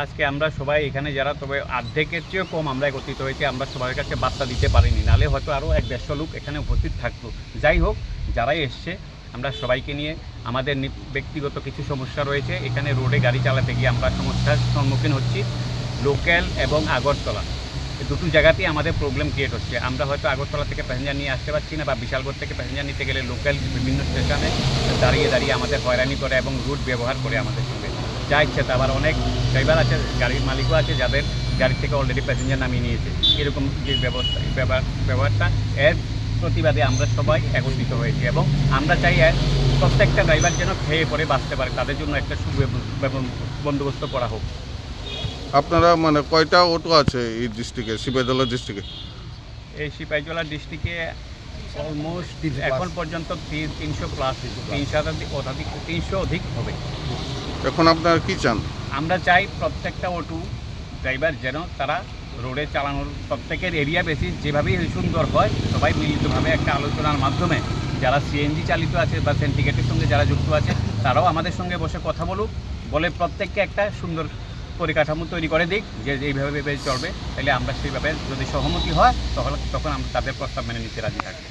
আজকে আমরা সবাই এখানে যারা তবে অর্ধেকের চেয়েও কম আমরা একত্রিত হয়েছি। আমরা সবার কাছে বার্তা দিতে পারিনি, নাহলে হয়তো আরও 1-150 লোক এখানে উপস্থিত থাকতো। যাই হোক, যারাই এসছে আমরা সবাইকে নিয়ে আমাদের ব্যক্তিগত কিছু সমস্যা রয়েছে। এখানে রোডে গাড়ি চালাতে গিয়ে আমরা সমস্যার সম্মুখীন হচ্ছি। লোকাল এবং আগরতলা এই দুটো জায়গাতেই আমাদের প্রবলেম ক্রিয়েট হচ্ছে। আমরা হয়তো আগরতলা থেকে প্যাসেঞ্জার নিয়ে আসতে পারছি না, বা বিশালগড় থেকে প্যাসেঞ্জার নিতে গেলে লোকাল বিভিন্ন স্টেশনে দাঁড়িয়ে দাঁড়িয়ে আমাদের হয়রানি করে এবং রুট ব্যবহার করে আমাদের সঙ্গে যা ইচ্ছে তা। আবার অনেক ড্রাইভার আছে, গাড়ির মালিকও আছে যাদের গাড়ি থেকে অলরেডি প্যাসেঞ্জার নামিয়ে নিয়েছে। এরকম যে ব্যবহারটা, এর প্রতিবাদে আমরা সবাই একত্রিত হয়েছি এবং আমরা চাই প্রত্যেকটা ড্রাইভার যেন খেয়ে পরে বাঁচতে পারে, তাদের জন্য একটা বন্দোবস্ত করা হোক। আপনারা মানে কয়টা অটো আছে এই ডিস্ট্রিক্টে, সিপাহীজলা ডিস্ট্রিক্টে? এই সিপাহীজলা ডিস্ট্রিক্টে অলমোস্ট এখন পর্যন্ত 300 প্লাস, 300 অধিক হবে। এখন আপনারা কি চান? আমরা চাই প্রত্যেকটা অটো ড্রাইভার যেন তারা রোডে চালানোর প্রত্যেকের এরিয়া বেসিস যেভাবেই সুন্দর হয়, সবাই মিলিতভাবে একটা আলোচনার মাধ্যমে যারা সিএনজি চালিত আছে বা সিন্ডিকেটের সঙ্গে যারা যুক্ত আছে তারাও আমাদের সঙ্গে বসে কথা বলুক, বলে প্রত্যেককে একটা সুন্দর পরিকাঠামো তৈরি করে দিক যে এইভাবে চলবে। তাহলে আমরা সেইভাবে যদি সহমতি হয় তখন আমরা তাদের প্রস্তাব মেনে নিতে রাজি থাকবো।